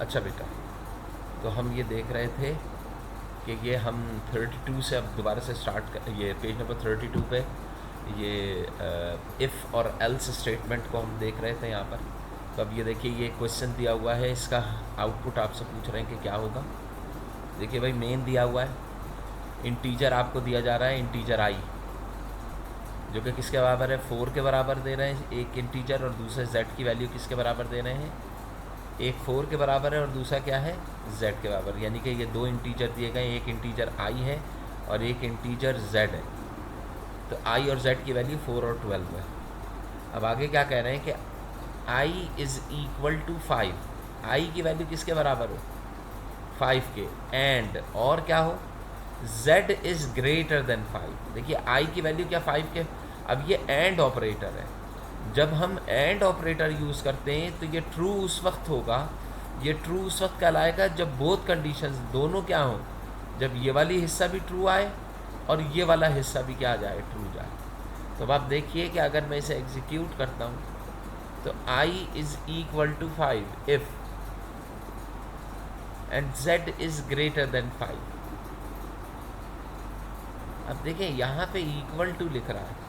अच्छा बेटा, तो हम ये देख रहे थे कि ये हम 32 से अब दोबारा से स्टार्ट कर, ये पेज नंबर 32 पे ये इफ़ और एल्स स्टेटमेंट को हम देख रहे थे यहाँ पर। तो अब ये देखिए, ये क्वेश्चन दिया हुआ है, इसका आउटपुट आपसे पूछ रहे हैं कि क्या होगा। देखिए भाई, मेन दिया हुआ है, इंटीजर आपको दिया जा रहा है, इंटीजर आई, जो कि किसके बराबर है, 4 के बराबर दे रहे हैं एक इंटीजर, और दूसरे z की वैल्यू किसके बराबर दे रहे हैं, एक 4 के बराबर है और दूसरा क्या है, z के बराबर। यानी कि ये दो इंटीजर दिए गए, एक इंटीजर i है और एक इंटीजर z है। तो i और z की वैल्यू 4 और 12 है। अब आगे क्या कह रहे हैं कि i is equal to 5, i की वैल्यू किसके बराबर हो, 5 के, एंड और क्या हो, z इज़ ग्रेटर देन 5। देखिए i की वैल्यू क्या, 5 के। अब ये एंड ऑपरेटर है, जब हम एंड ऑपरेटर यूज़ करते हैं तो ये ट्रू उस वक्त होगा, ये ट्रू उस वक्त कहलाएगा जब बोथ कंडीशंस दोनों क्या हों, जब ये वाली हिस्सा भी ट्रू आए और ये वाला हिस्सा भी क्या जाए, ट्रू जाए। तो अब आप देखिए कि अगर मैं इसे एग्जीक्यूट करता हूँ तो i is equal to 5 if and z is greater than 5। अब देखें यहाँ पे इक्वल टू लिख रहा है,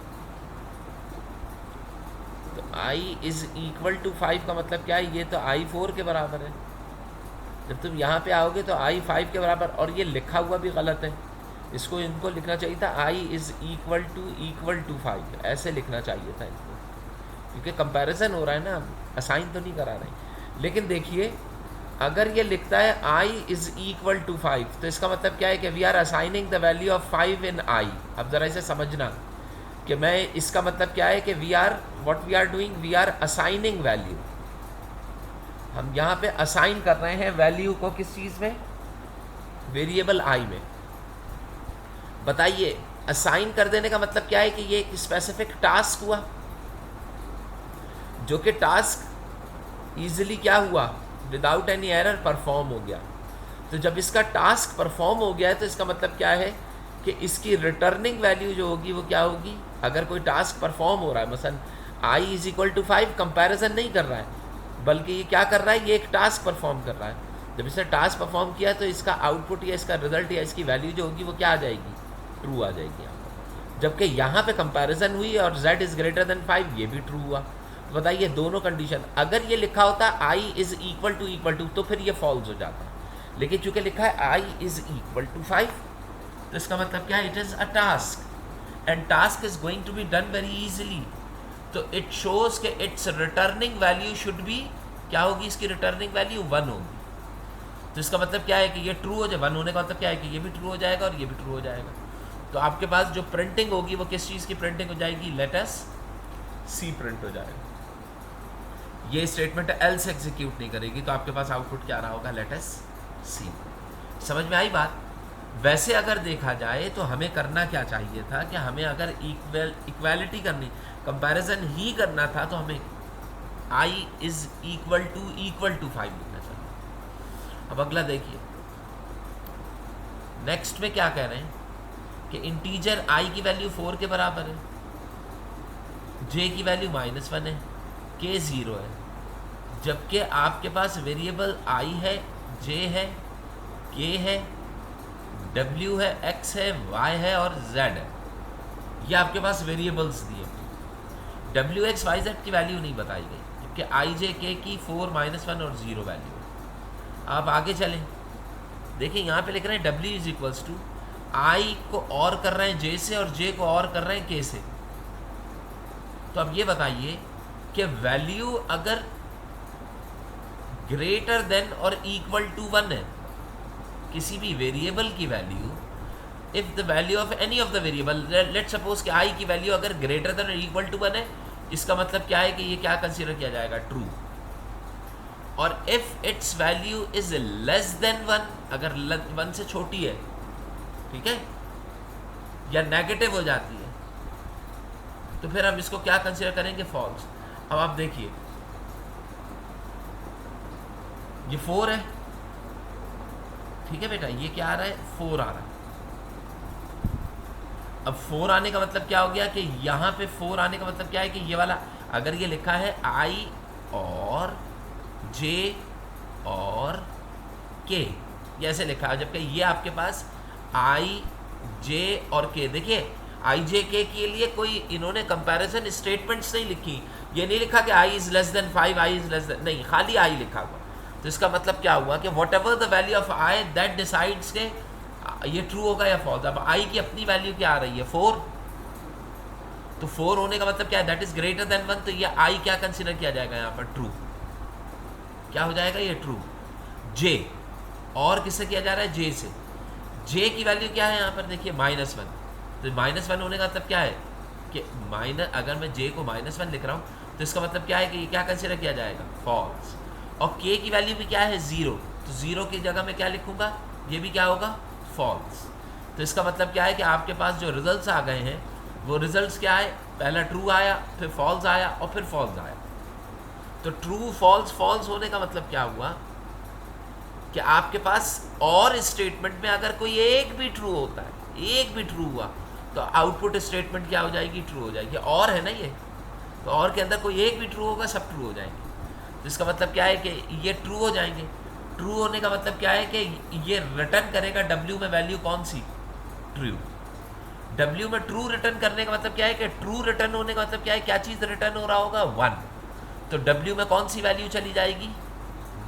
तो i इज़ इक्वल टू 5 का मतलब क्या है, ये तो i 4 के बराबर है। जब तुम यहाँ पे आओगे तो i 5 के बराबर, और ये लिखा हुआ भी गलत है, इसको इनको लिखना चाहिए था i इज़ इक्वल टू 5, ऐसे लिखना चाहिए था इनको, क्योंकि कंपैरिजन हो रहा है ना, असाइन तो नहीं करा रहे। लेकिन देखिए, अगर ये लिखता है i इज़ इक्वल टू 5, तो इसका मतलब क्या है कि we are assigning the value of 5 in i। अब ज़रा इसे समझना कि मैं, इसका मतलब क्या है कि we are, what we are doing, we are assigning value. हम यहाँ पे असाइन कर रहे हैं वैल्यू को, किस चीज़ में, वेरिएबल i में। बताइए, असाइन कर देने का मतलब क्या है कि ये एक स्पेसिफिक टास्क हुआ, जो कि टास्क ईजिली क्या हुआ, विदाउट एनी एरर परफॉर्म हो गया। तो जब इसका टास्क परफॉर्म हो गया है तो इसका मतलब क्या है कि इसकी रिटर्निंग वैल्यू जो होगी वो क्या होगी। अगर कोई टास्क परफॉर्म हो रहा है, मसलन i is equal to 5, comparison नहीं कर रहा है, बल्कि ये क्या कर रहा है, ये एक टास्क परफॉर्म कर रहा है। जब इसने टास्क परफॉर्म किया तो इसका आउटपुट या इसका रिजल्ट या इसकी वैल्यू जो होगी वो क्या आ जाएगी, ट्रू आ जाएगी यहाँ पर। जबकि यहाँ पे कंपैरिजन हुई और z इज़ ग्रेटर देन 5, ये भी ट्रू हुआ। तो बताइए, दोनों कंडीशन, अगर ये लिखा होता i इज़ इक्वल टू तो फिर ये फॉल्स हो जाता, लेकिन चूंकि लिखा है i इज़ इक्वल टू 5, तो इसका मतलब क्या है, it is a task and task is going to be done very easily. तो इट शोज के it's returning value should be, क्या होगी, इसकी रिटर्निंग वैल्यू 1 होगी। तो इसका मतलब क्या है कि ये ट्रू हो जाए, 1 होने का मतलब क्या है कि ये भी ट्रू हो जाएगा और ये भी ट्रू हो जाएगा। तो आपके पास जो प्रिंटिंग होगी वो किस चीज़ की प्रिंटिंग हो जाएगी, लेट अस सी प्रिंट हो जाएगा। ये स्टेटमेंट एल्स एग्जीक्यूट नहीं करेगी, तो आपके पास आउटपुट क्या रहा होगा, लेट अस सी। समझ में आई बात। वैसे अगर देखा जाए तो हमें करना क्या चाहिए था कि हमें अगर इक्वालिटी करनी, कंपैरिजन ही करना था, तो हमें i इज़ इक्वल टू 5 लिखना चाहिए। अब अगला देखिए, नेक्स्ट में क्या कह रहे हैं कि इंटीजर i की वैल्यू 4 के बराबर है, j की वैल्यू -1 है, k 0 है, जबकि आपके पास वेरिएबल i है, j है, k है, w है, x है, y है और z है। ये आपके पास वेरिएबल्स दिए, w x y z की वैल्यू नहीं बताई गई, जबकि i j k की 4 -1 और 0 वैल्यू है। आप आगे चलें, देखिए यहाँ पे लिख रहे हैं w is equals to, i को और कर रहे हैं j से और j को और कर रहे हैं k से। तो अब ये बताइए कि वैल्यू अगर ग्रेटर देन और इक्वल टू 1 है, किसी भी वेरिएबल की value, if the value of any of the variable, let suppose कि i की वैल्यू अगर ग्रेटर देन और इक्वल टू 1 है, इसका मतलब क्या है कि ये क्या कंसीडर किया जाएगा, ट्रू। और if it's value is less than 1, अगर 1 से छोटी है, ठीक है, या नेगेटिव हो जाती है, तो फिर हम इसको क्या कंसीडर करेंगे, फॉल्स। अब आप देखिए, ये 4 है, ठीक है बेटा, ये क्या आ रहा है, 4 आ रहा है। अब 4 आने का मतलब क्या हो गया कि यहाँ पे 4 आने का मतलब क्या है कि ये वाला, अगर ये लिखा है i और j और के, ये ऐसे लिखा है, जबकि ये आपके पास आई जे और के। देखिए आई जे के लिए कोई इन्होंने कंपैरिजन स्टेटमेंट्स नहीं लिखी, ये नहीं लिखा कि I is less than 5, I is less than, नहीं, खाली आई लिखा हुआ। तो इसका मतलब क्या हुआ कि what ever the value of I that decides के ये ट्रू होगा या फॉल्स। अब आई की अपनी वैल्यू क्या आ रही है 4, तो 4 होने का मतलब क्या है, दैट इज ग्रेटर देन 1, तो ये आई क्या कंसिडर किया जाएगा यहाँ पर, ट्रू। क्या हो जाएगा ये ट्रू। जे और किससे किया जा रहा है, जे से। जे की वैल्यू क्या है यहाँ पर देखिए -1, तो -1 होने का मतलब क्या है कि अगर मैं जे को -1 लिख रहा हूँ तो इसका मतलब क्या है कि ये क्या कंसिडर किया जाएगा, फॉल्स। और के की वैल्यू भी क्या है 0, तो 0 की जगह मैं क्या लिखूंगा, ये भी क्या होगा, फॉल्स। तो इसका मतलब क्या है कि आपके पास जो रिजल्ट्स आ गए हैं वो रिजल्ट्स क्या है, पहला ट्रू आया, फिर फॉल्स आया और फिर फॉल्स आया। तो ट्रू फॉल्स फॉल्स होने का मतलब क्या हुआ कि आपके पास और स्टेटमेंट में अगर कोई एक भी ट्रू होता है, एक भी ट्रू हुआ, तो आउटपुट स्टेटमेंट क्या हो जाएगी, ट्रू हो जाएगी। और है ना ये, तो और के अंदर कोई एक भी ट्रू होगा, सब ट्रू हो जाएंगे। तो इसका मतलब क्या है कि ये ट्रू हो जाएंगे। ट्रू होने का मतलब क्या है कि ये रिटर्न करेगा डब्ल्यू में वैल्यू कौन सी, ट्रू। डब्ल्यू में ट्रू रिटर्न करने का मतलब क्या है कि ट्रू रिटर्न होने का मतलब क्या है, क्या चीज़ रिटर्न हो रहा होगा, 1। तो डब्ल्यू में कौन सी वैल्यू चली जाएगी,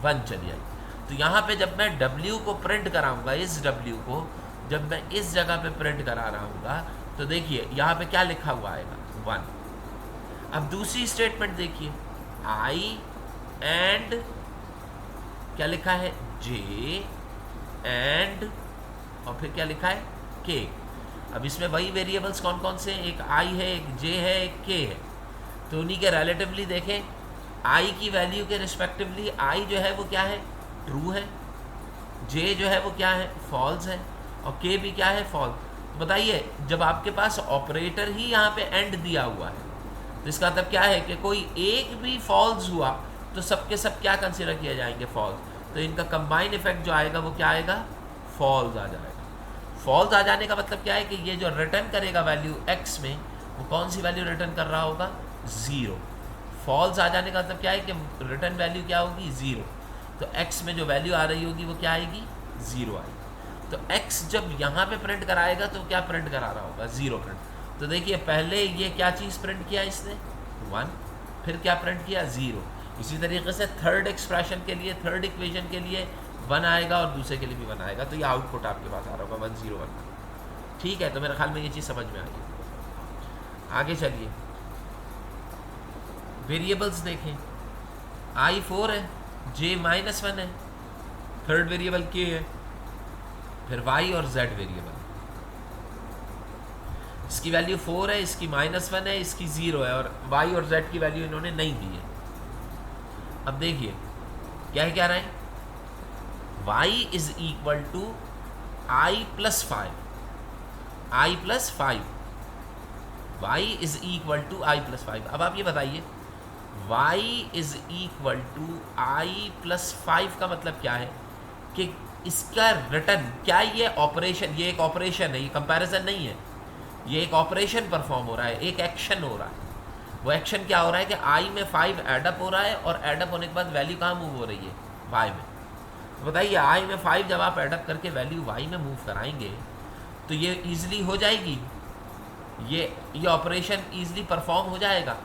1 चली जाएगी। तो यहाँ पे जब मैं डब्ल्यू को प्रिंट कराऊंगा, इस डब्ल्यू को जब मैं इस जगह पे प्रिंट करा रहा हूँगा, तो देखिए यहाँ पे क्या लिखा हुआ आएगा, 1। अब दूसरी स्टेटमेंट देखिए, आई एंड क्या लिखा है, जे एंड और फिर क्या लिखा है, के। अब इसमें वही वेरिएबल्स कौन कौन से हैं, एक आई है, एक जे है, एक के है। तो उन्हीं के रिलेटिवली देखें, आई की वैल्यू के रिस्पेक्टिवली आई जो है वो क्या है, ट्रू है, जे जो है वो क्या है, फॉल्स है, और के भी क्या है, फॉल्स। तो बताइए जब आपके पास ऑपरेटर ही यहाँ पे एंड दिया हुआ है, तो इसका मतलब क्या है कि कोई एक भी फॉल्स हुआ तो सबके सब क्या कंसिडर किए जाएंगे, फॉल्स। तो इनका कंबाइन इफेक्ट जो आएगा वो क्या आएगा, फॉल्स आ जाएगा। फॉल्स आ जाने का मतलब क्या है कि ये जो रिटर्न करेगा वैल्यू एक्स में, वो कौन सी वैल्यू रिटर्न कर रहा होगा, 0। फॉल्स आ जाने का मतलब क्या है कि रिटर्न वैल्यू क्या होगी, 0। तो एक्स में जो वैल्यू आ रही होगी वो क्या आएगी, 0 आएगी। तो एक्स जब यहाँ पे प्रिंट कराएगा तो क्या प्रिंट करा रहा होगा, 0 प्रिंट। तो देखिए पहले ये क्या चीज़ प्रिंट किया इसने, 1, फिर क्या प्रिंट किया, 0। इसी तरीके से थर्ड एक्सप्रेशन के लिए, थर्ड इक्वेशन के लिए 1 आएगा और दूसरे के लिए भी 1 आएगा। तो ये आउटपुट आपके पास आ रहा होगा 1 0 1। ठीक है, तो मेरे ख्याल में ये चीज़ समझ में आ गई। आगे चलिए, वेरिएबल्स देखें, आई 4 है, जे -1 है, थर्ड वेरिएबल के है, फिर वाई और जेड वेरिएबल। इसकी वैल्यू 4 है, इसकी -1 है, इसकी 0 है, और वाई और जेड की वैल्यू इन्होंने नहीं दी है। अब देखिए क्या है, क्या रहा है, y is equal to I plus 5, I plus 5, y is equal to I plus 5। अब आप ये बताइए, y is equal to I plus 5 का मतलब क्या है कि इसका रिटर्न क्या, ये ऑपरेशन, ये एक ऑपरेशन है, ये कंपैरिजन नहीं है, ये एक ऑपरेशन परफॉर्म हो रहा है, एक एक्शन हो रहा है। वो एक्शन क्या हो रहा है कि आई में 5 एडअप हो रहा है, और एडअप होने के बाद वैल्यू कहाँ मूव हो रही है, वाई में। तो बताइए आई में 5 जब आप एडअप करके वैल्यू वाई में मूव कराएंगे तो ये ईजिली हो जाएगी, ये ऑपरेशन ईजिली परफॉर्म हो जाएगा।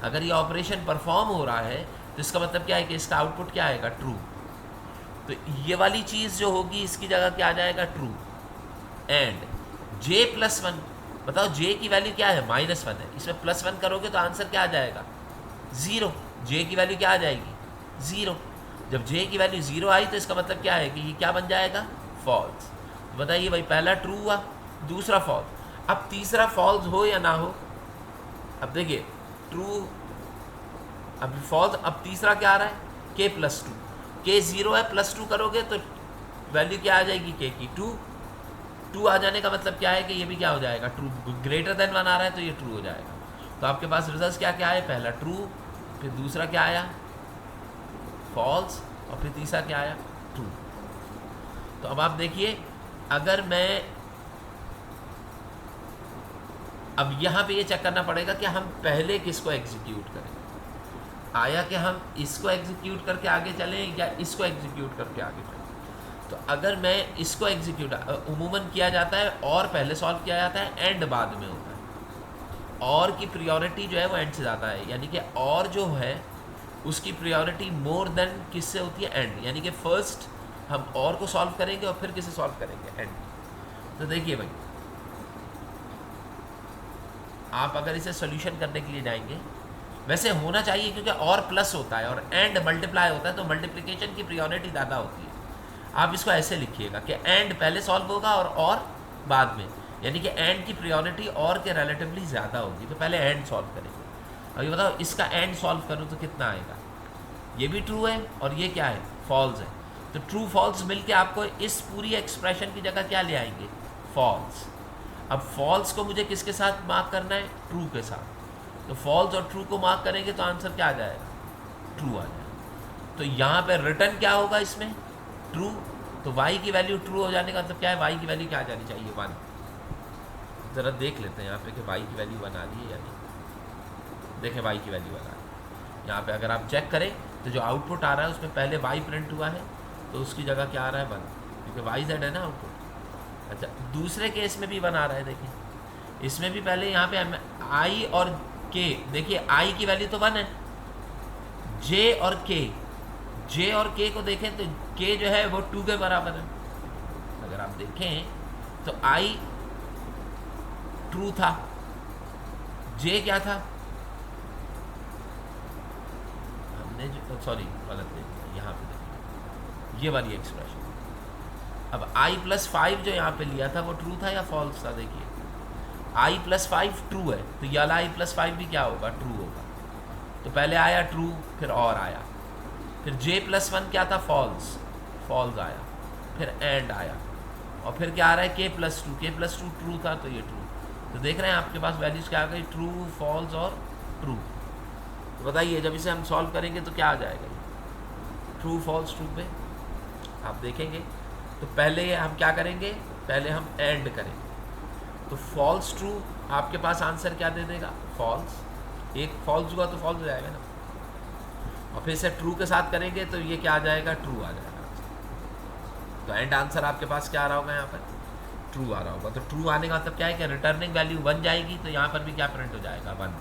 अगर ये ऑपरेशन परफॉर्म हो रहा है तो इसका मतलब क्या है कि इसका आउटपुट क्या आएगा, ट्रू। तो ये वाली चीज़ जो होगी इसकी जगह क्या आ जाएगा, ट्रू। एंड जे +1, बताओ जे की वैल्यू क्या है, -1 है, इसमें +1 करोगे तो आंसर क्या आ जाएगा, 0। जे की वैल्यू क्या आ जाएगी, 0। जब जे की वैल्यू 0 आई तो इसका मतलब क्या है कि ये क्या बन जाएगा, फॉल्स। तो बताइए भाई, पहला ट्रू हुआ, दूसरा फॉल्स, अब तीसरा फॉल्स हो या ना हो। अब देखिए ट्रू, अब फॉल्स, अब तीसरा क्या आ रहा है, k +2, k 0 है, +2 करोगे तो वैल्यू क्या आ जाएगी, k की 2 आ जाने का मतलब क्या है कि ये भी क्या हो जाएगा, ट्रू। ग्रेटर देन 1 आ रहा है तो ये ट्रू हो जाएगा। तो आपके पास रिजल्ट क्या क्या आए, पहला ट्रू, फिर दूसरा क्या आया, फॉल्स, और फिर तीसरा क्या आया, ट्रू। तो अब आप देखिए, अगर मैं अब यहाँ पे ये चेक करना पड़ेगा कि हम पहले किसको एग्जीक्यूट करें, आया कि हम इसको एग्जीक्यूट करके आगे चलें या इसको एग्जीक्यूट करके आगे चलें। तो अगर मैं इसको एग्जीक्यूट उमूमन किया जाता है और पहले सॉल्व किया जाता है, एंड बाद में होता है। और की प्रियोरिटी जो है वो एंड से ज़्यादा है, यानी कि और जो है उसकी प्रियोरिटी मोर देन किससे होती है, एंड। यानी कि फर्स्ट हम और को सॉल्व करेंगे और फिर किसे सॉल्व करेंगे, एंड। तो देखिए भाई, आप अगर इसे सोल्यूशन करने के लिए जाएंगे, वैसे होना चाहिए क्योंकि और प्लस होता है और एंड मल्टीप्लाई होता है, तो मल्टीप्लिकेशन की प्रियोरिटी ज़्यादा होती है। आप इसको ऐसे लिखिएगा कि एंड पहले सॉल्व होगा और बाद में, यानी कि एंड की प्रियोरिटी और के रिलेटिवली ज़्यादा होगी, तो पहले एंड सॉल्व करेंगे। अब ये बताओ, इसका एंड सॉल्व करूँ तो कितना आएगा? ये भी ट्रू है और ये क्या है, फॉल्स है। तो ट्रू फॉल्स मिलके आपको इस पूरी एक्सप्रेशन की जगह क्या ले आएंगे, फॉल्स। अब फॉल्स को मुझे किसके साथ मार्क करना है, ट्रू के साथ। तो फॉल्स और ट्रू को मार्क करेंगे तो आंसर क्या आ जाएगा, ट्रू आ जाएगा। तो यहाँ पे रिटर्न क्या होगा इसमें, ट्रू। तो y की वैल्यू ट्रू हो जाने का मतलब क्या है, y की वैल्यू क्या आ जानी चाहिए, 1। ज़रा देख लेते हैं यहाँ पे कि y की वैल्यू 1 आ रही है या नहीं। देखें y की वैल्यू 1 आ रही है। यहाँ पे अगर आप चेक करें तो जो आउटपुट आ रहा है उसमें पहले y प्रिंट हुआ है, तो उसकी जगह क्या आ रहा है, 1, क्योंकि YZ है ना आउटपुट। अच्छा, दूसरे केस में भी 1 आ रहा है। देखिए इसमें भी पहले यहाँ पे I और K, देखिए I की वैल्यू तो 1 है, J और K को देखें तो K जो है वो 2 के बराबर है। अगर आप देखें तो I ट्रू था, J क्या था, हमने जो सॉरी गलत देखा, यहाँ पे देखिए ये वाली एक्सप्रेशन। अब I+5 जो यहाँ पे लिया था वो ट्रू था या फॉल्स था? देखिए I+5 ट्रू है, तो ये वाला I+5 भी क्या होगा, ट्रू होगा। तो पहले आया ट्रू, फिर और आया, फिर J+1 क्या था, फॉल्स आया, फिर एंड आया, और फिर क्या आ रहा है, K+2 ट्रू था, तो ये ट्रू। तो देख रहे हैं आपके पास वैल्यूज क्या आ गई, ट्रू, फॉल्स और ट्रू। तो बताइए जब इसे हम सॉल्व करेंगे तो क्या आ जाएगा, ट्रू फॉल्स ट्रू पे आप देखेंगे। तो पहले हम क्या करेंगे, पहले हम एंड करेंगे। तो फॉल्स ट्रू आपके पास आंसर क्या दे देगा, फॉल्स। एक फॉल्स हुआ तो फॉल्स हो जाएगा ना, और फिर से ट्रू के साथ करेंगे तो ये क्या आ जाएगा, ट्रू आ जाएगा। तो एंड आंसर आपके पास क्या आ रहा होगा, यहाँ पर ट्रू आ रहा होगा। तो ट्रू आने का मतलब क्या है कि रिटर्निंग वैल्यू 1 जाएगी, तो यहाँ पर भी क्या प्रिंट हो जाएगा, 1।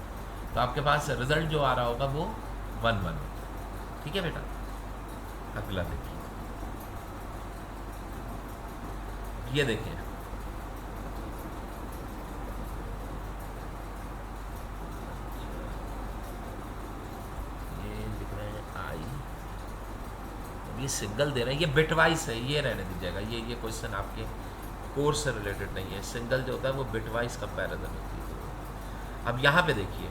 तो आपके पास रिजल्ट जो आ रहा होगा वो 1 ठीक है बेटा। अगला देखिए, ये देखिए ये सिंगल दे रहे हैं, ये बिटवाइज है, ये रहने दीजिएगा। ये क्वेश्चन आपके कोर्स से रिलेटेड नहीं है। सिंगल जो होता है वो बिटवाइज कंपैरिजन होती है। अब यहाँ पे देखिए,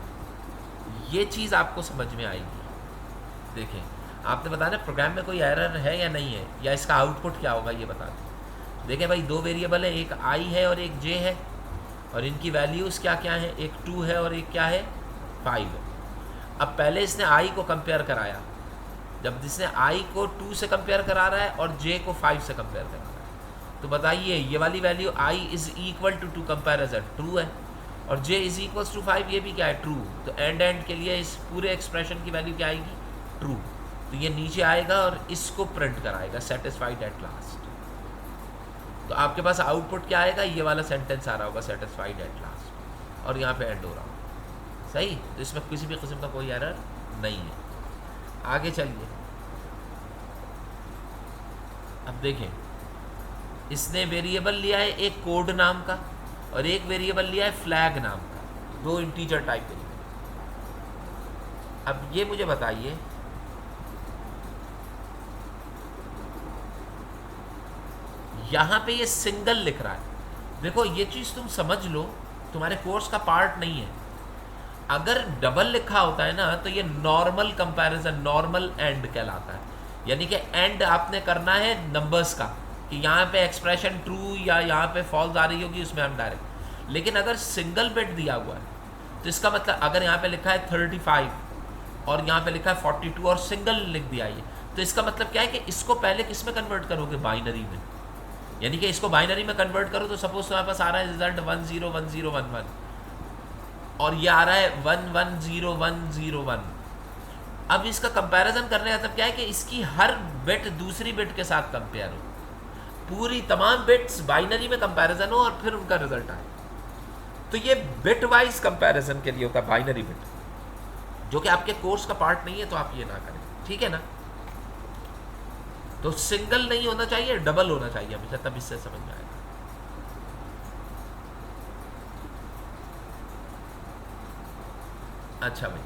ये चीज़ आपको समझ में आएगी। देखें, आपने बताया ना प्रोग्राम में कोई एरर है या नहीं है, या इसका आउटपुट क्या होगा ये बता दें। देखें भाई, 2 वेरिएबल है, एक I है और एक J है, और इनकी वैल्यूज़ क्या क्या हैं, एक 2 है और एक क्या है, 5 है। अब पहले इसने I को कंपेयर कराया, जब जिसने I को 2 से कंपेयर करा रहा है और J को 5 से कंपेयर करा रहा है, तो बताइए ये वाली वैल्यू I = 2 कंपेरिजन ट्रू है, और J = 5, ये भी क्या है, ट्रू। तो एंड के लिए इस पूरे एक्सप्रेशन की वैल्यू क्या आएगी, ट्रू। तो ये नीचे आएगा और इसको प्रिंट कराएगा, सेटिस्फाइड एट लास्ट। तो आपके पास आउटपुट क्या आएगा, ये वाला सेंटेंस आ रहा होगा, सेटिस्फाइड एट लास्ट, और यहाँ पे एंड हो रहा होगा। सही, तो इसमें किसी भी किस्म का कोई एरर नहीं है। आगे चलिए, अब देखें, इसने वेरिएबल लिया है एक कोड नाम का और एक वेरिएबल लिया है फ्लैग नाम का, 2 इंटीजर टाइप वेरिएबल। अब ये मुझे बताइए, यहाँ पे ये सिंगल लिख रहा है। देखो ये चीज़ तुम समझ लो, तुम्हारे कोर्स का पार्ट नहीं है। अगर डबल लिखा होता है ना तो ये नॉर्मल कंपैरिजन, नॉर्मल एंड कहलाता है। यानी कि एंड आपने करना है नंबर्स का, कि यहाँ पे एक्सप्रेशन ट्रू या यहाँ पे फॉल्स आ रही होगी, उसमें हम डायरेक्ट। लेकिन अगर सिंगल बिट दिया हुआ है तो इसका मतलब, अगर यहाँ पे लिखा है 35 और यहाँ पे लिखा है 42 और सिंगल लिख दिया ये, तो इसका मतलब क्या है कि इसको पहले किस में कन्वर्ट करोगे, बाइनरी में। यानी कि इसको बाइनरी में कन्वर्ट करो तो सपोज तुम्हारे पास आ रहा है रिजल्ट 101011, और ये आ रहा है 110101। अब इसका कंपैरिजन करने का मतलब क्या है कि इसकी हर बिट दूसरी बिट के साथ कंपेयर हो। पूरी तमाम बिट्स बाइनरी में कंपैरिजन हो और फिर उनका रिजल्ट आए। तो ये बिट वाइज कंपैरिजन के लिए होता है बाइनरी बिट, जो कि आपके कोर्स का पार्ट नहीं है, तो आप ये ना करें, ठीक है ना। तो सिंगल नहीं होना चाहिए, डबल होना चाहिए हमेशा, तब इससे समझ में आएगा। अच्छा भाई,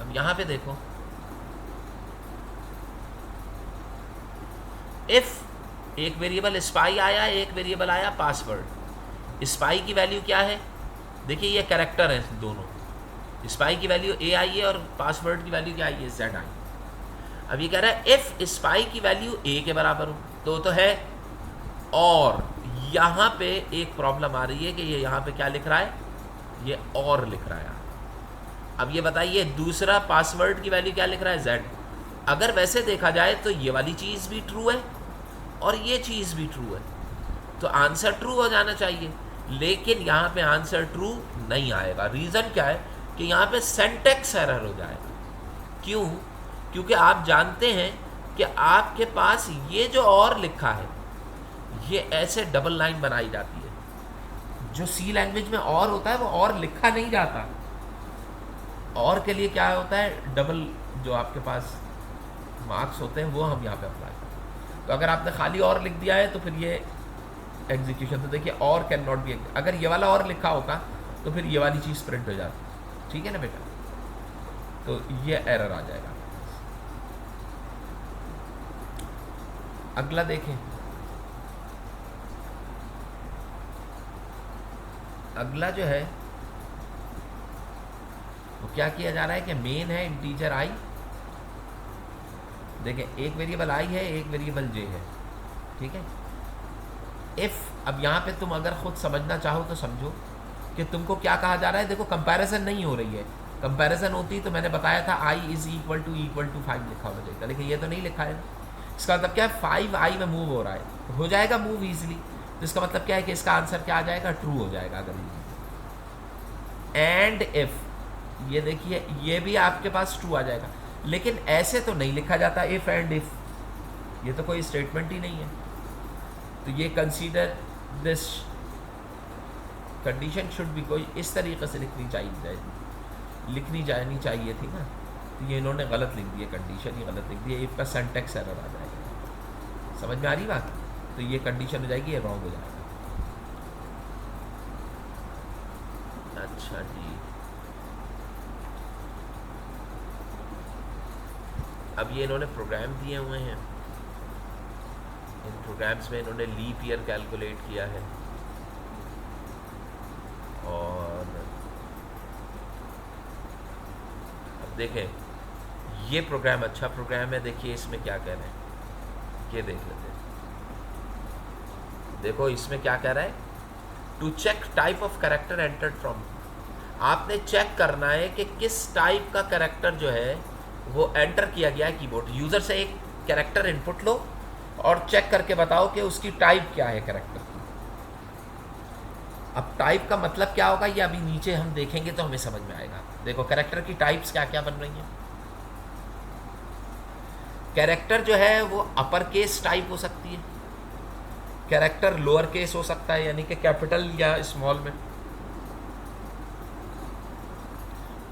अब यहां पे देखो, इफ एक वेरिएबल स्पाई आया, एक वेरिएबल आया पासवर्ड। स्पाई की वैल्यू क्या है, देखिए ये कैरेक्टर है दोनों, स्पाई की वैल्यू ए आई है और पासवर्ड की वैल्यू क्या आई है, जेड आई। अब ये कह रहा है इफ स्पाई की वैल्यू ए के बराबर हो तो है, और यहाँ पे एक प्रॉब्लम आ रही है कि ये यहाँ पे क्या लिख रहा है, ये और लिख रहा है। अब ये बताइए दूसरा पासवर्ड की वैल्यू क्या लिख रहा है, जेड। अगर वैसे देखा जाए तो ये वाली चीज़ भी ट्रू है और ये चीज़ भी ट्रू है, तो आंसर ट्रू हो जाना चाहिए, लेकिन यहाँ पे आंसर ट्रू नहीं आएगा। रीज़न क्या है कि यहाँ पे सिंटैक्स एरर हो जाएगा। क्यों? क्योंकि आप जानते हैं कि आपके पास ये जो और लिखा है, ये ऐसे डबल लाइन बनाई जाती है। जो सी लैंग्वेज में और होता है वो और लिखा नहीं जाता, और के लिए क्या होता है, डबल जो आपके पास मार्क्स होते हैं वो हम यहाँ पे अप्लाई करते हैं। तो अगर आपने खाली और लिख दिया है तो फिर ये एग्जीक्यूशन, तो देखिए और कैन नॉट बी, अगर ये वाला और लिखा होगा तो फिर ये वाली चीज़ प्रिंट हो जाती, ठीक है ना बेटा। तो ये एरर आ जाएगा। अगला देखें, अगला जो है वो क्या किया जा रहा है कि मेन है इंटीजर आई। देखें एक वेरिएबल आई है, एक वेरिएबल जे है, ठीक है। इफ, अब यहाँ पे तुम अगर खुद समझना चाहो तो समझो कि तुमको क्या कहा जा रहा है। देखो कंपैरिजन नहीं हो रही है, कंपैरिजन होती तो मैंने बताया था आई इज इक्वल टू 5 लिखा होना चाहिए, लेकिन ये तो नहीं लिखा है ना। इसका मतलब क्या है, 5 आई में मूव हो रहा है, तो हो जाएगा मूव ईजिली। तो इसका मतलब क्या है कि इसका आंसर क्या आ जाएगा, ट्रू हो जाएगा अगर ये। एंड इफ, ये देखिए ये भी आपके पास ट्रू आ जाएगा, लेकिन ऐसे तो नहीं लिखा जाता इफ एंड इफ, ये तो कोई स्टेटमेंट ही नहीं है। तो ये कंसीडर दिस कंडीशन शुड भी, कोई इस तरीके से लिखनी जानी चाहिए थी ना, तो ये इन्होंने गलत लिख दी है, कंडीशन ही गलत लिख दी है। इफ का सिंटैक्स एरर आ जाएगा, समझ में आ रही बात। तो ये कंडीशन हो जाएगी, ये रॉन्ग हो जाएगा। अच्छा जी, अब ये इन्होंने प्रोग्राम दिए हुए हैं, इन प्रोग्राम्स में इन्होंने लीप ईयर कैलकुलेट किया है, और अब देखें ये प्रोग्राम अच्छा प्रोग्राम है। देखिए इसमें क्या कह रहे हैं, ये देख लेते हैं। देखो इसमें क्या कह रहा है, to check type of character entered from. आपने चेक करना है कि किस टाइप का कैरेक्टर जो है वो एंटर किया गया है कीबोर्ड। यूज़र से एक कैरेक्टर इनपुट लो और चेक करके बताओ कि उसकी टाइप क्या है कैरेक्टर की। अब टाइप का मतलब क्या होगा ये अभी नीचे हम देखेंगे तो हमें समझ में आएगा। देखो कैरेक्टर की टाइप्स क्या क्या बन रही हैं। कैरेक्टर जो है वो अपर केस टाइप हो सकती है, कैरेक्टर लोअर केस हो सकता है यानी कि कैपिटल या स्मॉल में,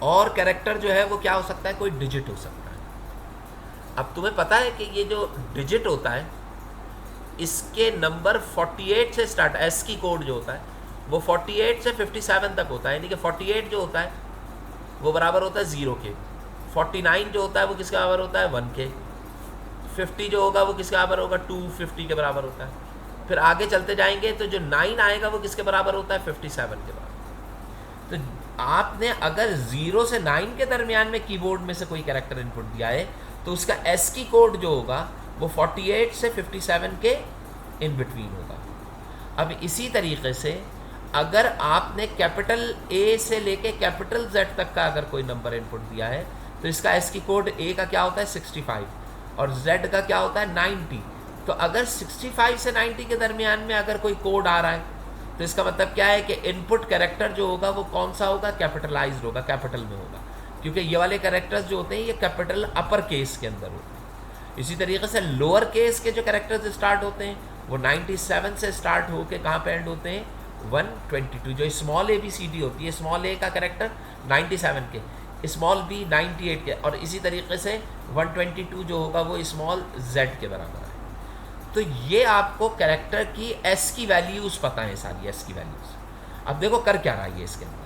और कैरेक्टर जो है वो क्या हो सकता है, कोई डिजिट हो सकता है। अब तुम्हें पता है कि ये जो डिजिट होता है इसके नंबर 48 से स्टार्ट, एस की कोड जो होता है वो 48 से 57 तक होता है, यानी कि 48 जो होता है वो बराबर होता है 0 के, 49 जो होता है वो किसके बराबर होता है 1 के, 50 जो होगा वो किसके बराबर होगा 250 के बराबर होता है। फिर आगे चलते जाएंगे तो जो 9 आएगा वो किसके बराबर होता है 57 के बराबर। तो आपने अगर 0 से 9 के दरमियान में कीबोर्ड में से कोई कैरेक्टर इनपुट दिया है तो उसका एस की कोड जो होगा वो 48 से 57 के इन बिटवीन होगा। अब इसी तरीके से अगर आपने कैपिटल ए से लेके कैपिटल जेड तक का अगर कोई नंबर इनपुट दिया है तो इसका एस की कोड ए का क्या होता है 65 और जेड का क्या होता है 90। तो अगर 65 से 90 के दरमियान में अगर कोई कोड आ रहा है तो इसका मतलब क्या है कि इनपुट कैरेक्टर जो होगा वो कौन सा होगा, कैपिटलाइज्ड होगा, कैपिटल में होगा, क्योंकि ये वाले कैरेक्टर्स जो होते हैं ये कैपिटल अपर केस के अंदर होते हैं। इसी तरीके से लोअर केस के जो कैरेक्टर्स स्टार्ट होते हैं वो 97 से स्टार्ट होके कहाँ पे एंड होते हैं, 122। जो small A B C D होती है, स्मॉल ए का कैरेक्टर 97 के, स्मॉल बी 98 के, और इसी तरीके से 122 जो होगा वो स्मॉल जेड के बराबर है। तो ये आपको कैरेक्टर की एस की वैल्यूज़ पता है, सारी एस की वैल्यूज़। अब देखो कर क्या रहा है ये इसके अंदर,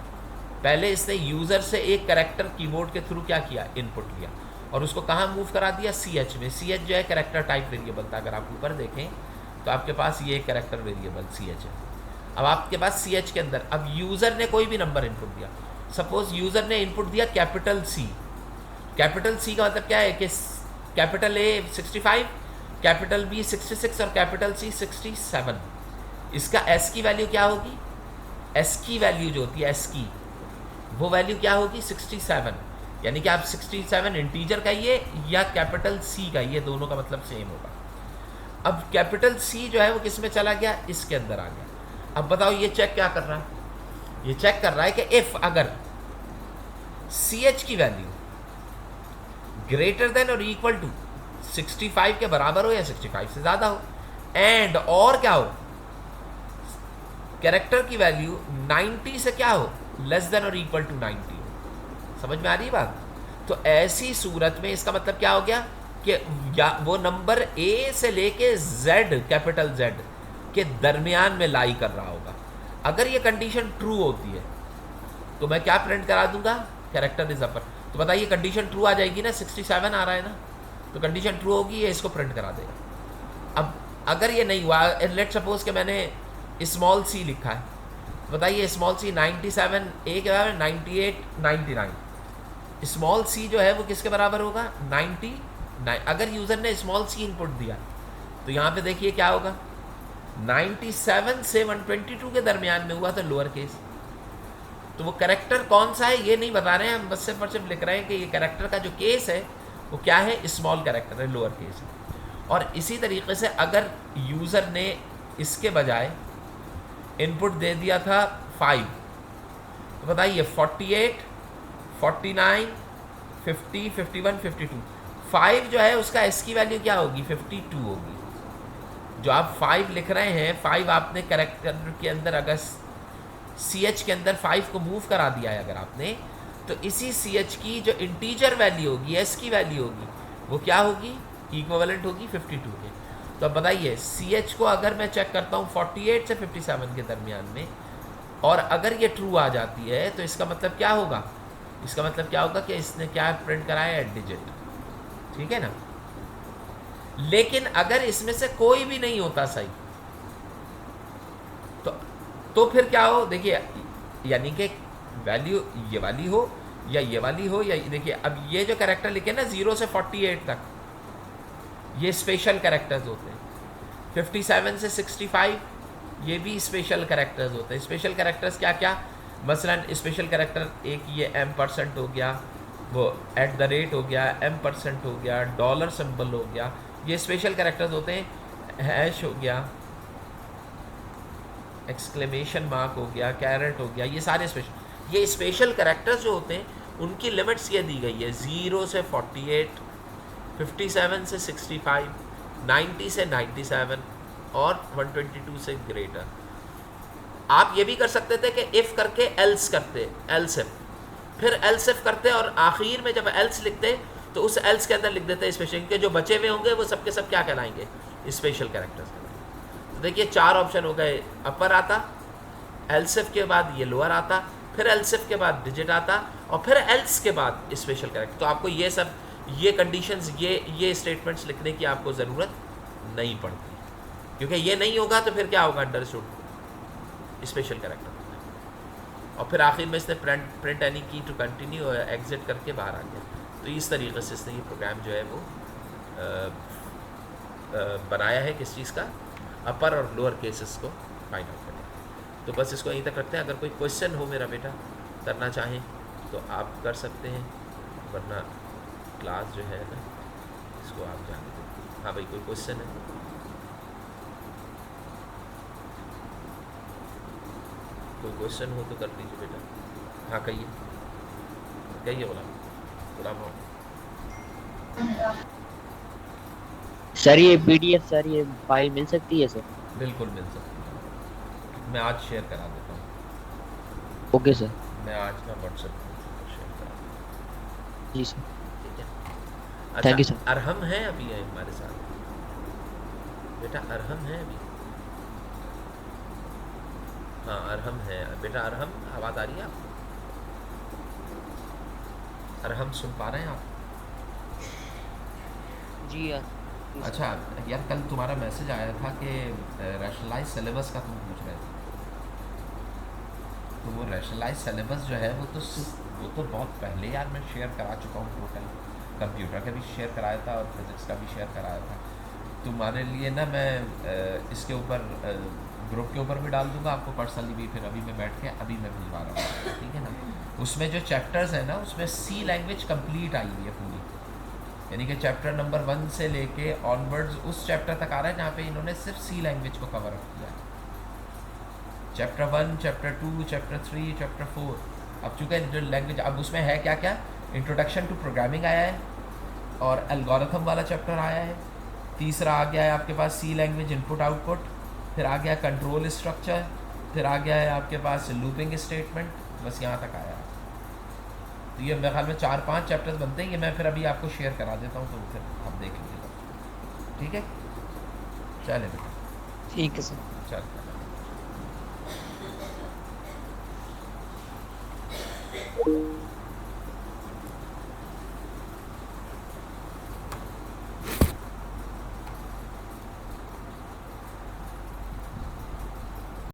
पहले इसने यूज़र से एक कैरेक्टर कीबोर्ड के थ्रू क्या किया, इनपुट लिया, और उसको कहाँ मूव करा दिया, सी एच में। सी एच जो है कैरेक्टर टाइप वेरिएबल था, अगर आप ऊपर देखें तो आपके पास ये कैरेक्टर वेरिएबल सी एच है। अब आपके पास सी एच के अंदर अब यूज़र ने कोई भी नंबर इनपुट दिया, सपोज यूज़र ने इनपुट दिया कैपिटल सी। कैपिटल सी का मतलब क्या है कि कैपिटल ए 65, कैपिटल बी 66 और कैपिटल सी 67। इसका एस की वैल्यू क्या होगी, एस की वैल्यू जो होती है एस की, वो वैल्यू क्या होगी 67। यानी कि आप 67 इंटीजर कहिए या कैपिटल सी कहिए, दोनों का मतलब सेम होगा। अब कैपिटल सी जो है वो किस में चला गया, इसके अंदर आ गया। अब बताओ ये चेक क्या कर रहा है, ये चेक कर रहा है कि इफ अगर सी एच की वैल्यू ग्रेटर देन और इक्वल टू 65 के बराबर हो या 65 से ज़्यादा हो, एंड और क्या हो, कैरेक्टर की वैल्यू 90 से क्या हो, लेस देन और इक्वल टू 90 हो। समझ में आ रही है बात। तो ऐसी सूरत में इसका मतलब क्या हो गया कि या वो नंबर ए से लेके जेड, कैपिटल जेड के दरमियान में लाई कर रहा होगा। अगर ये कंडीशन ट्रू होती है तो मैं क्या प्रिंट करा दूंगा, कैरेक्टर इज अपर। तो बताइए कंडीशन ट्रू आ जाएगी ना, 67 आ रहा है ना, तो कंडीशन ट्रू होगी, ये इसको प्रिंट करा देगा। अब अगर ये नहीं हुआ, लेट सपोज कि मैंने स्मॉल सी लिखा है, बताइए स्मॉल सी 97 ए के बराबर 98 99, स्मॉल सी जो है वो किसके बराबर होगा 99। अगर यूज़र ने स्मॉल सी इनपुट दिया तो यहाँ पे देखिए क्या होगा, 97 से 122 के दरमियान में हुआ तो लोअर केस। तो वो कैरेक्टर कौन सा है ये नहीं बता रहे हैं हम, बस सिर्फ और सिर्फ लिख रहे हैं कि ये कैरेक्टर का जो केस है वो क्या है, स्मॉल कैरेक्टर है, लोअर केस है। और इसी तरीके से अगर यूज़र ने इसके बजाय इनपुट दे दिया था 5, तो बताइए 48 49 50 51 52, 5 जो है उसका एस की वैल्यू क्या होगी 52 होगी। जो आप 5 लिख रहे हैं, 5 आपने कैरेक्टर के अंदर अगर सी एच के अंदर 5 को मूव करा दिया है अगर आपने, तो इसी सी एच की जो इंटीजर वैल्यू होगी, एस की वैल्यू होगी, वो क्या होगी, इक्विवेलेंट होगी 52 के। तो अब बताइए सी एच को अगर मैं चेक करता हूँ 48 से 57 के दरमियान में, और अगर ये ट्रू आ जाती है तो इसका मतलब क्या होगा, इसका मतलब क्या होगा कि इसने क्या प्रिंट कराया है, डिजिट। ठीक है ना। लेकिन अगर इसमें से कोई भी नहीं होता सही तो फिर क्या हो, देखिए यानी कि वैल्यू ये वाली हो या ये वाली हो, या देखिए अब ये जो कैरेक्टर लिखे ना 0 से 48 तक, ये स्पेशल कैरेक्टर्स होते हैं। 57 से 65 ये भी स्पेशल कैरेक्टर्स होते हैं। स्पेशल कैरेक्टर्स क्या क्या, मसलन स्पेशल कैरेक्टर एक ये M% हो गया, वो @ हो गया, M% हो गया, डॉलर सिंबल हो गया, ये स्पेशल कैरेक्टर्स होते हैं। हैश हो गया, एक्सक्लेमेशन मार्क हो गया, कैरेट हो गया, ये सारे स्पेशल, ये स्पेशल कैरेक्टर्स जो होते हैं उनकी लिमिट्स ये दी गई है 0 से 48, 57 से 65, 90 से 97 और 122 से ग्रेटर। आप ये भी कर सकते थे कि इफ़ करके एल्स करते, एल्स इफ, फिर एल्स इफ करते और आखिर में जब एल्स लिखते तो उस एल्स के अंदर लिख देते स्पेशल, क्योंकि जो बचे हुए होंगे वो सबके सब क्या कहलाएंगे, स्पेशल कैरेक्टर्स कहलाएंगे। तो देखिए 4 ऑप्शन हो गए, अपर आता, एल्स इफ के बाद ये लोअर आता, फिर एल्स इफ के बाद डिजिट आता, और फिर एल्स के बाद स्पेशल कैरेक्टर। तो आपको ये सब, ये कंडीशंस, ये स्टेटमेंट्स लिखने की आपको ज़रूरत नहीं पड़ती, क्योंकि ये नहीं होगा तो फिर क्या होगा, अंडरस्टूड स्पेशल कैरेक्टर। और फिर आखिर में इसने प्रिंट एनी की टू कंटिन्यू, एग्जिट करके बाहर आ गया। तो इस तरीके से इसने ये प्रोग्राम जो है वो बनाया है, किस चीज़ का, अपर और लोअर केसेस को फाइंड आउट करने। तो बस इसको यहीं तक रखते हैं। अगर कोई क्वेश्चन हो मेरा बेटा करना चाहें तो आप कर सकते हैं, वरना क्लास जो है ना इसको आप जाने दें। हाँ भाई, कोई क्वेश्चन है? कोई क्वेश्चन हो तो कर लीजिए बेटा। हाँ कहिए, कहिए गुलाम। सर ये पीडीएफ सर ये फाइल मिल सकती है सर? बिल्कुल मिल सकती है, मैं आज शेयर करा देता हूँ। Okay sir. मैं आज का व्हाट्सएप पर शेयर करा देता जी सर। हूँ, ठीक है। अच्छा, थैंक यू सर। अरहम है अभी है हमारे साथ? बेटा अरहम है अभी? हाँ अरहम है बेटा। अरहम आवाज़ आ रही है आपको? अरहम सुन पा रहे हैं आप? जी यार। जी सर। अच्छा यार, कल तुम्हारा मैसेज आया था कि रैशनलाइज सिलेबस का तुम पूछ रहे थे। तो वो रैशनलाइज सिलेबस जो है वो तो बहुत पहले यार मैं शेयर करा चुका हूँ टोटल। कंप्यूटर का भी शेयर कराया था और फिज़िक्स का भी शेयर कराया था। तुम्हारे लिए ना मैं इसके ऊपर ग्रुप के ऊपर भी डाल दूंगा आपको पर्सनली भी, फिर अभी मैं बैठ के अभी मैं भिजवा रहा हूँ, ठीक है ना। उसमें जो चैप्टर्स है ना, उसमें सी लैंग्वेज कंप्लीट आई हुई है पूरी। यानी कि चैप्टर नंबर 1 से लेके ऑनवर्ड्स उस चैप्टर तक आ रहा है जहाँ पे इन्होंने सिर्फ सी लैंग्वेज को कवर अप किया है। Chapter 1, chapter 2, chapter 3, chapter 4। अब चूँकि जो लैंग्वेज अब उसमें है क्या क्या, इंट्रोडक्शन टू प्रोग्रामिंग आया है, और एल्गोरिथम वाला चैप्टर आया है। तीसरा आ गया है आपके पास सी लैंग्वेज इनपुट आउटपुट। फिर आ गया कंट्रोल स्ट्रक्चर। फिर आ गया है आपके पास लूपिंग स्टेटमेंट। बस यहाँ तक आया है। तो ये मेरे ख्याल में 4-5 चैप्टर्स बनते हैं। ये मैं फिर अभी आपको शेयर करा देता हूँ, तो फिर आप देख लीजिएगा, ठीक है। चले बेटा, ठीक है सर। चल।